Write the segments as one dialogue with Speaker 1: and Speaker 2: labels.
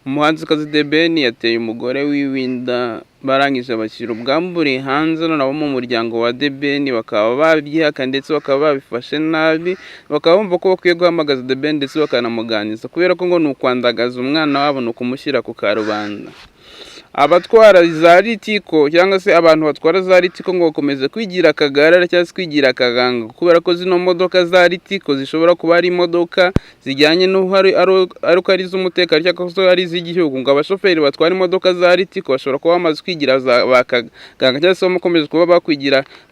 Speaker 1: umuhanzikazi The Ben yateye umugore w'Iwinda barangije bashyira ubwambure hanze nabo mu muryango wa The Ben bakaba babyihaka ndetse bakaba babifashe nabi bakaba bumva ko bakwiye guhamagaza The Ben ndetse bakanamuganiza kubera ko ngo nukwandagaza umwana wabo no kumushyira ku karubanda. Abatwara za ritiko cyangwa se abantu batwara za ritiko ngo bakomeze kwigira akagarara cyangwa se kwigira akaganga kubera ko zino modoka za ritiko zishobora kuba ari imodoka zijyanye n'uhari ari ko ari iz'umutekano cyangwa se ari iz'igihugu ngo abashoferi batwara imodoka za ritiko bashobora kuba bamaze kwigira bakaganga cyangwa se bakomeze kuba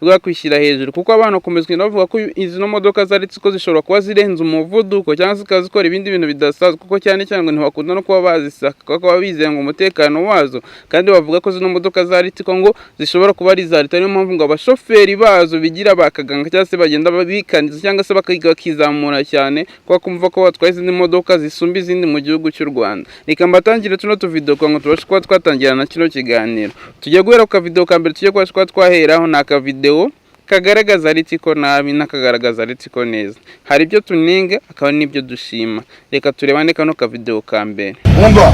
Speaker 1: bakwishyira hejuru kuko abantu bakomeza bavuga ko izi modoka za ritiko zishobora kuba zirenze umuvuduko cyangwa se zikazikora ibindi bintu bidasanzwe kuko cyane cyane ngo ntibakunda no kuba bazisaka kuko bizeye ngo umutekano wazo kandi bavuga ko zino modoka za ritiko ngo zishobora kuba ari za leta niyo mpamvu ngo abashoferi bazo bigira bakaganga cyangwa se bagenda babikaniza cyangwa se bakizamura cyane kuko kumva ko batwaye izindi modoka zisumba izindi mu gihugu cy'u Rwanda. Reka mbatangire tuno tuvideo ngo tubashe kuba twatangira na kino kiganiro. Tujye guhera ku kavideo ka mbere tujye kuba twaheraho na akavideo kagaragaza ritiko nabi n'akagaragaza ritiko neza. Hari ibyo tuninga akaba n'ibyo dushima. Reka turebane kano kavideo ka mbere.
Speaker 2: Umva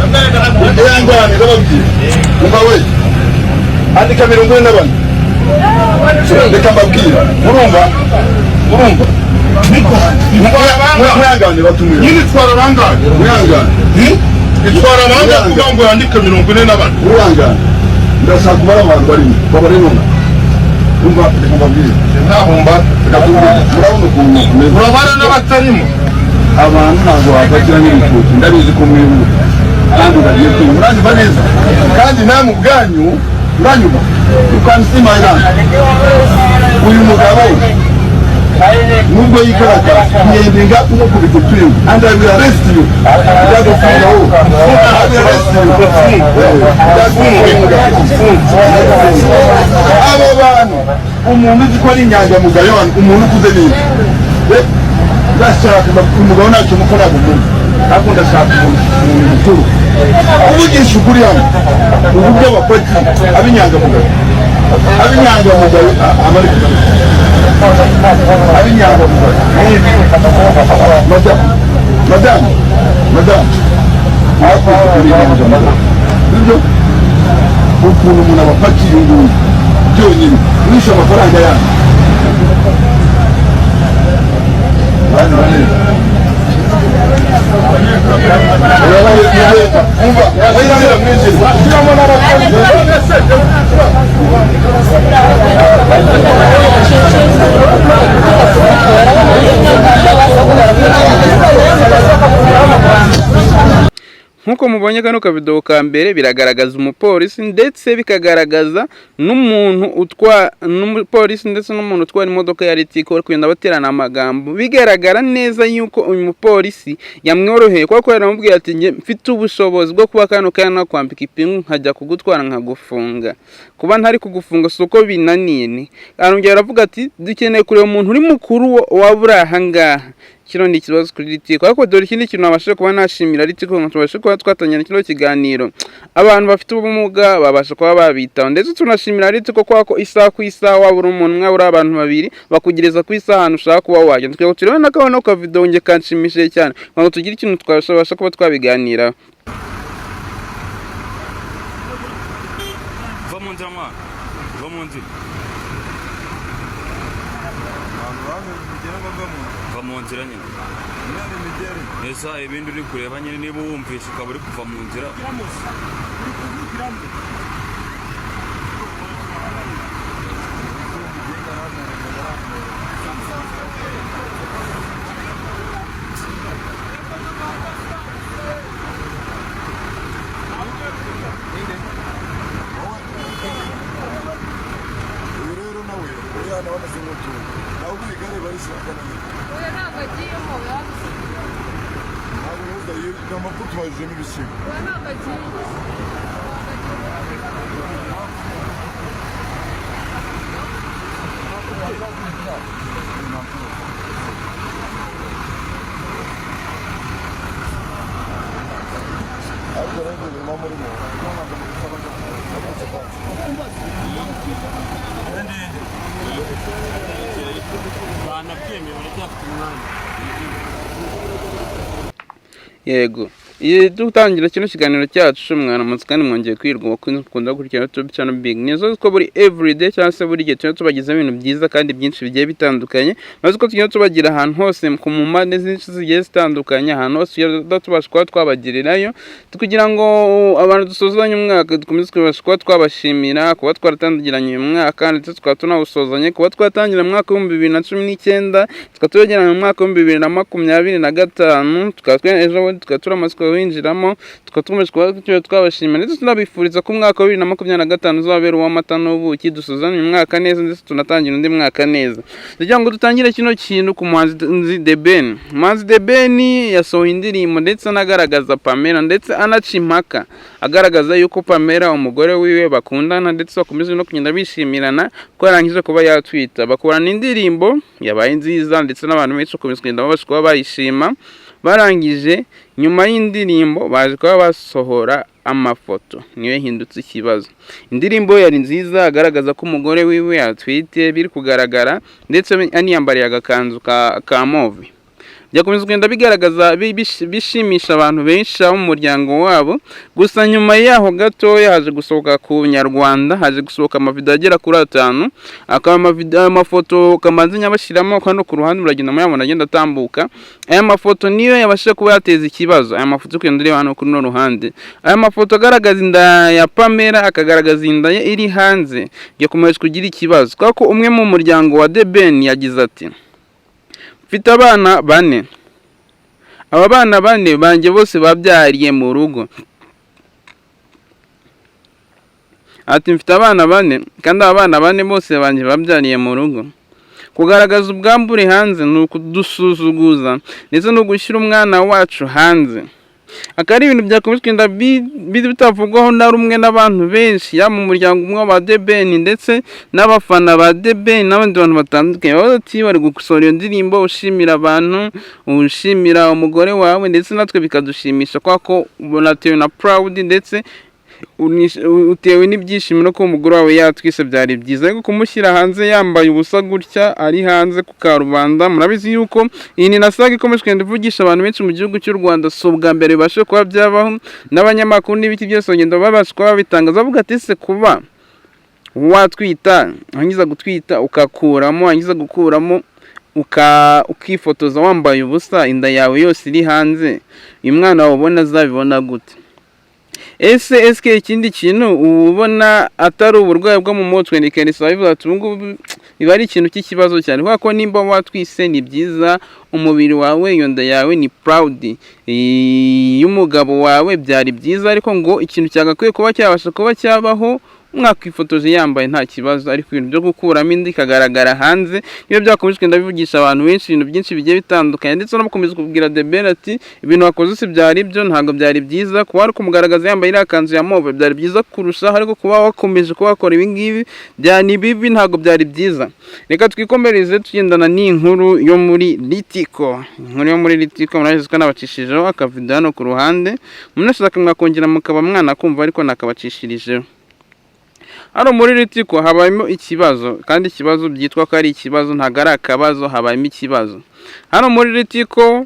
Speaker 2: yangane ndababwiye umva we andika 44 reka mbabwira urumva mwangane batumwe nyine twara bangaje mwangane itwara bangaje kugira ngo yandike 44 mwangane ndashaka kubara abantu bari nona umva reka mbabwire ntahomba urabona ukuntu urabana n'abatarimo abantu ntabwo bafatira n'ibikuti ndabizi ko mwibuka kandi uragiye kwimuranyuma neza kandi namwe ubwanyu uranyuma ukansima uyu mugabo nubwo yigaragaza nyendenga kumukubita twiwe and I will arrest you abo bantu umuntu uzi ko ari inyangamugayo umuntu ukuze neza ndashaka umugabo ntacyo mukora mu muntu ariko ndashaka umuntu mukuru uvugisha ukuri hano uburyo bakoze ab'inyangamugayo madamu ibyo ukuntu umuntu abapakiye nguyu byonyine wishe amafaranga yanyu
Speaker 1: nkuko mubonye kano kavideo ka mbere biragaragaza umupolisi ndetse bikagaragaza n'umupolisi ndetse n'umuntu utwara imodoka ya ritiko kugenda baterana amagambo bigaragara neza yuko uyu mupolisi yamworoheye kuko yaramubwiye ati nge mfite ubushobozi bwo kuba kano kana kwambika ipingu nkajya kugutwara nkagufunga kuba ntari kugufunga suko binaniye ni arongera aravuga ati dukeneye kureba umuntu uri mukuru wabura ahangaha kino ni kibazo kuri ritiko ariko dore ikindi kintu abasha kuba nashimira ritiko ngo tubashe kuba twatangirana kino kiganiro abantu bafite ubumuga babasha kuba babitaho ndetse tunashimira ritiko kwako isaha ku isaha wabura umuntu mwa uri abantu babiri bakugereza ku isaha ahantu ushaka kuba wagenda twego turebe nakabona ko video nge kanshimishije cyane ngo tugire ikintu twabasha kuba twabiganira.
Speaker 3: mu nzira nyine esa ibindi uri kureba nyine niba wumvisha ukaba uri kuva mu nzira
Speaker 2: amakuru twajemo ibisigo
Speaker 1: yego dutangira kino kiganiro cyacu mwaramutse kandi mwongeye kwirwa bakunda gukurikira YouTube channel Big News ko buri everyday cyangwa se buri gihe tubagize ibintu byiza kandi byinshi bigiye bitandukanye maze ko tugenda tubagira ahantu hose ku mpande z'inshi zigiye zitandukanye ahantu hose tubasha kuba twabagirirayo kugira ngo abantu dusozanye umwaka dukomeze kuba twabashimira kuba twaratangiranye uyu mwaka ndetse tukaba tunawusozanye kuba twatangira mu mwaka wa 2019 tukaba tugeranye mu mwaka wa 2025 tukaba ejo tukaba turamaze winjiramo tukatumije kuba twabashimira ndetse tunabifuriza ko umwaka wa 2025 uzabera uw'amata n'ubuki dusuzanye umwaka neza ndetse tunatangira undi mwaka neza kugira ngo dutangire kino kintu ku muhanzi The Ben. Umuhanzi The Ben yasohoye indirimbo ndetse anagaragaza Pamela ndetse anaca impaka agaragaza yuko Pamela umugore wiwe bakundana ndetse bakomeza no kugenda bishimirana ko yarangije kuba yatwita bakorana indirimbo yabaye nziza ndetse n'abantu benshi bakomeza kugenda babasha kuba bayishima barangije nyuma y'indirimbo baje kuba basohora amafoto niwe hindutse ikibazo. Indirimbo yari nziza agaragaza ko umugore wiwe yatwite biri kugaragara ndetse aniyambariye agakanzu ka move byakomeza kugenda bigaragaza bishimisha abantu benshi mu muryango wabo. Gusa nyuma yaho gatoya haje gusohoka ku Nyarwanda haje gusohoka amavideo agera kuri 5 akaba amafoto kamanze nyabashiramo kandi ku ruhande uragenda muyabona agenda atambuka. Aya mafoto niyo yabashe kuba yateza ikibazo. Aya mafoto kwenda uri hano kuri no ruhande aya mafoto agaragaza inda ya Pamela akagaragaza inda ye iri hanze yakomeje kugira ikibazo kuko umwe mu muryango wa The Ben yagize ati mfite abana 4 aba bana 4 banjye bose babyariye mu rugo. Ati mfite abana 4 kandi abana 4 bose banjye babyariye mu rugo. Kugaragaza ubwambure hanze ni ukudusuzuguza ndetse no gushyira umwana wacu hanze. Akari ibintu byakomeje kugenda bitavugwaho na rumwe n'abantu benshi ya mu muryango umwe wa The Ben ndetse n'abafana ba The Ben n'abandi bantu batandukanye bati bari gusohora iyo ndirimbo ushimira abantu ushimira umugore wawe ndetse natwe bikadushimisha ko unatewe na proud ndetse utewe n'ibyishimo ko umugore wawe yatwise byari byiza ariko kumushyira hanze yambaye ubusa gutya ari hanze ku karubanda. Murabizi yuko iyi ni nasaga ikomeje kugenda ivugisha abantu benshi mu gihugu cy'u Rwanda so bwa mbere bashe kuba byabaho n'abanyamakuru n'ibiki byose bagenda babasha kuba bitangaza bavuga ati se kuba watwita hangiza gutwita ukakuramo hangiza gukuramo ukifotoza wambaye ubusa inda yawe yose iri hanze uyu mwana wawe ubona azabibona gute? Ese ikindi kintu ubona atari uburwayi bwo mu mutwe ni kenisa bivuga ati ubungubu biba ari ikintu cy'ikibazo cyane kuko nimba watwise ni byiza umubiri wawe iyo nda yawe ni proud y'umugabo wawe byari byiza ariko ngo ikintu cyagakwiye kuba cyabasha kuba cyabaho mwakwifotoje yambaye nta kibazo ariko ibintu byo gukuramo indi kagaragara hanze niyo byakomeje kugenda bivugisha abantu benshi ibintu byinshi bigiye bitandukanye ndetse no bakomeza kubwira The Ben ati ibintu wakoze si byari byo ntago byari byiza kuba ari kumugaragaza yambaye iriya kanzu ya move byari byiza kurushaho ariko kuba wakomeje kuba wakora ibi ngibi byani bibi ntago byari byiza. Reka twikomereze tugendana n'inkuru yo muri Ritiko. Inkuru yo muri Ritiko murabizwa n'abacishijeho akavideo hano ku ruhande munashaka mwakongera mukaba mwana kumva ariko nakabacishirijeho. Hano muri Ritiko habayemo ikibazo kandi ikibazo byitwa ko ari ikibazo ntago ari akabazo habayemo ikibazo. Hano muri Ritiko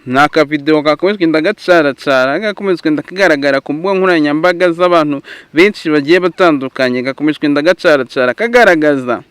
Speaker 1: nta kavideo gakomeze kugenda gacara gakomeze kugenda kagaragara ku mbuga nkoranyambaga z'abantu benshi bagiye batandukanye gakomeze kugenda gacara kagaragaza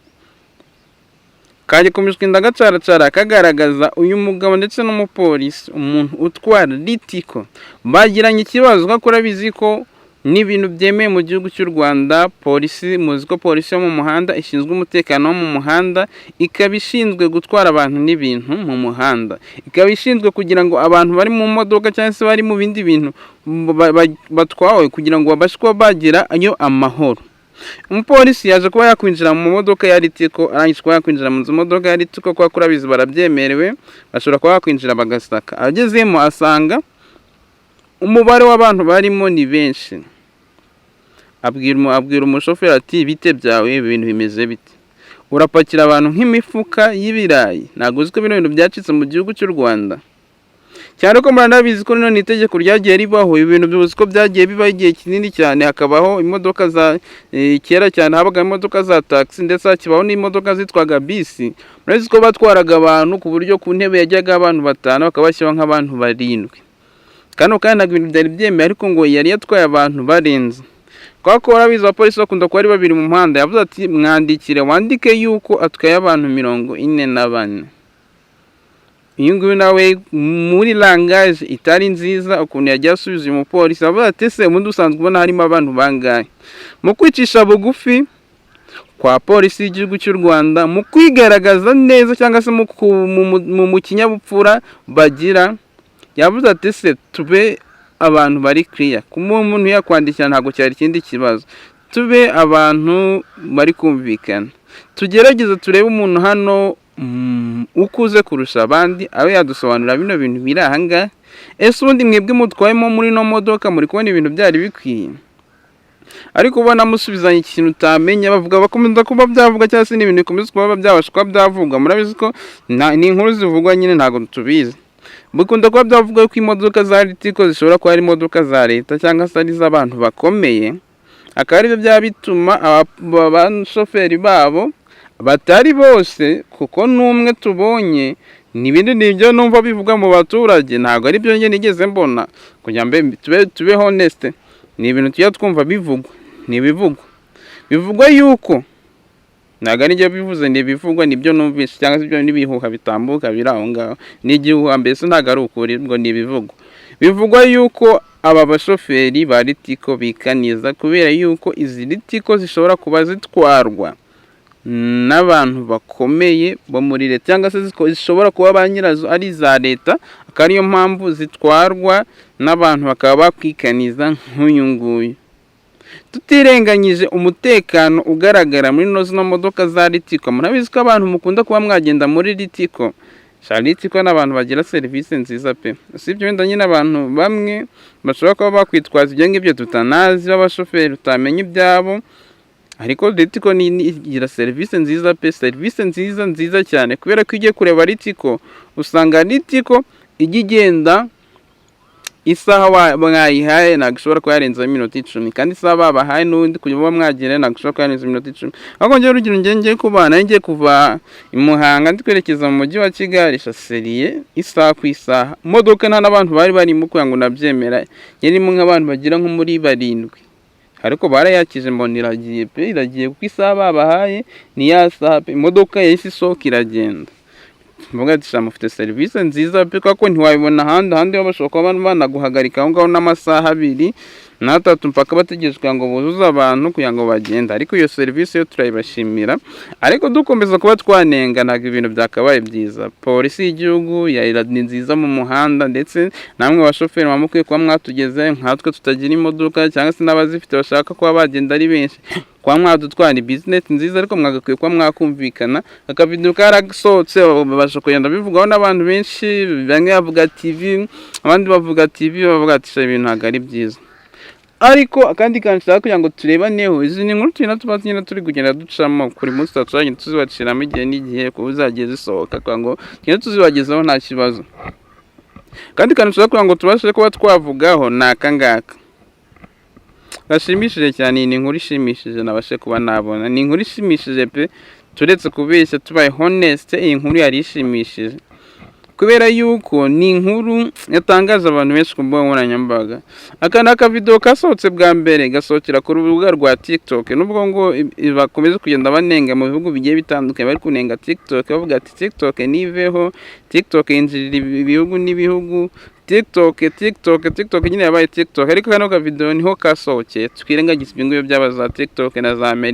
Speaker 1: komeze kugenda gacara kagaragaza uyu mugabo ndetse n'umupolisi umuntu utwara Ritiko bagiranye ikibazo gakora bizi ko n'ibintu byemeye mu gihugu cy'u Rwanda. Polisi muzi ko polisi yo mu muhanda ishinzwe umutekano wo mu muhanda ikaba ishinzwe gutwara abantu n'ibintu mu muhanda ikaba ishinzwe kugira ngo abantu bari mu modoka cyangwa se bari mu bindi bintu batwawe kugira ngo babashe kuba bagira ayo amahoro. Umupolisi yaje kuba yakwinjira mu modoka ya Ritiko arangije kuba yakwinjira mu modoka ya Ritiko kwa kurabizi barabyemerewe bashobora kuba yakwinjira bagasaka agezemo asanga umubare w'abantu barimo ni benshi. Abwira umushoferi ati bite byawe ibintu bimeze bite urapakira abantu nk'imifuka y'ibirayi ntago uziko bino bintu byacitse mu gihugu cy'u Rwanda cyane ko muranabizi ko none itegeko ryagiye ribaho ibintu byose ko byagiye biba igihe kinini cyane hakabaho imodoka za kera cyane habaga imodoka za taxi ndetse hakibaho n'imodoka zitwaga bisi. Murabizi ko batwaraga abantu ku buryo ku ntebe yajyaga abantu 5 bakabashyira nk'abantu 7 kandi ntabwo ibintu byari byemeye, ariko ngo yari yatwaye abantu barenze. Kwa ko warabizi abapolisi bakunda kuba ari babiri mu muhanda, yavuze ati wandike yuko atwaye abantu 44. Iyi nguyu nawe muri langage itari nziza ukuntu yagiye asubiza uyu mupolisi, avuga ati ese ubundi usanzwe ubona harimo abantu bangahe? Mu kwicisha bugufi kwa polisi y'igihugu cy'u Rwanda, mu kwigaragaza neza cyangwa se mu kinyabupfura bagira, yavuze ati ese tube abantu bari clear, kuma umuntu yakwandikira ntabwo cyari ikindi kibazo, tube abantu bari kumvikana, tugerageze turebe umuntu hano ukuze kurusha abandi abe yadusobanurira bino bintu biri ahangaha. Ese ubundi mwebwe mutwayemo muri no modoka muri kubona ibintu byari bikwiye? Ariko ubona musubizanye ikintu utamenya, bakomeza kuba byavuga cyangwa se n'ibintu bikomeza kuba byabashwa byavugwa. Murabizi ko ni inkuru zivugwa nyine, ntabwo tubizi. Bukunda kuba byavuga ko imodoka za Ritiko zishobora kuba ari imodoka za leta cyangwa se ari iz'abantu bakomeye, akaba aribyo byaba bituma abashoferi babo batari bose, kuko n'umwe tubonye n'ibindi nibyo numva bivuga mu baturage, ntabwo ari byo nyine nigeze mbona, kugira ngo tube honest. Ni ibintu tujya twumva bivugwa, bivugwa yuko ntabwo ari byo bivuze, n'ibivugwa nibyo numvise, cyangwa se ibyo n'ibihuha bitambuka biri aho ngaho, n'igihuha mbese ntabwo ari ukuri, ngo n'ibivugwa. Bivugwa yuko aba bashoferi ba Ritiko bikaniza, kubera yuko izi Ritiko zishobora kuba zitwarwa n'abantu bakomeye bo muri leta, cyangwa se zishobora kuba ba nyirazo ari iza leta, akaba ariyo mpamvu zitwarwa n'abantu bakaba bakwikaniza nk'uyu nguyu. Tutirenganyije umutekano ugaragara muri zino modoka za Ritiko. Murabizi ko abantu mukunda kuba mwagenda muri Ritiko, Ritiko n'abantu bagira serivisi nziza pe. Usibye wenda nyine abantu bamwe bashobora kuba bakwitwaza ibyo ngibyo tutanazi, b'abashoferi utamenya ibyabo, ariko Ritiko igira serivisi nziza pe, serivisi nziza cyane, kubera ko ugiye kureba Ritiko usanga Ritiko ijya igenda isaha mwayihaye ntabwo ishobora kuba yarenza iminota 10, kandi isaha babahaye n'undi kugira ngo mwagire ntabwo ishobora kuba yarenza iminota 10. Ahubwo njye urugero ngiye kubana, ngiye kuva i Muhanga ndi kwerekeza mu mujyi wa Kigali, shaseriye isaha ku isaha, imodoka nta n'abantu bari barimo kugira ngo nabyemera, yarimo nk'abantu bagira nko muri 7, ariko barayakije mbona iragiye kuko isaha babahaye ni ya saha pe, imodoka yahise isohoka iragenda. Mvuga ati mufite serivisi nziza pe, kuko ntiwabibona ahandi ho bashobora kuba banaguhagarika aho ngaho n'amasaha 2 na 3 mpaka bategetswe ngo buzuze abantu kugira ngo bagende, ariko iyo serivisi yo turayibashimira. Ariko dukomeza kuba twanenga, ntabwo ibintu byakabaye byiza. Polisi y'igihugu ni nziza mu muhanda, ndetse namwe bashoferi bamukwiye kuba mwatugeze, nkatwe tutagira imodoka cyangwa se n'abazifite bashaka kuba bagenda ari benshi, kwa mwadutwara business nziza, ariko mwagakwiye kuba mwakumvikana. Akavidewo karasohotse babasha kugenda bivugaho n'abantu benshi, bamwe bavuga TV, abandi bavuga TV, bavuga ati ibintu ntabwo ari byiza. Ariko akandi kantu nshaka kugira ngo turebaneho, izi ni inkuru turi kugenda ducamo kuri munsi, tuzagenda tuzibaciramo igihe n'igihe kuba zagiye zisohoka, kugira ngo tugende tuzibagezaho nta kibazo. Kandi kantu nshaka kugira ngo tubashe kuba twavugaho ni akangaka gashimishije cyane. Ni inkuru ishimishije nabashe kuba nabona, ni inkuru ishimishije pe, turetse kubeshya tubaye honest. Iyi nkuru yari ishimishije kubera yuko ni inkuru yatangaje abantu benshi ku mbuga nkoranyambaga. Aka ni akavidewo kasohotse bwa mbere, gasohokera ku rubuga rwa TikTok, nubwo ngo bakomeza kugenda banenga mu bihugu bigiye bitandukanye, bari kunenga TikTok bavuga ati TikTok niveho, TikTok yinjirira ibihugu n'ibihugu, TikTok nyine yabaye TikTok. Ariko kano kavidewo niho kasohokeye, twirengagiza ibyo ngibyo by'abaza TikTok na za Amerika.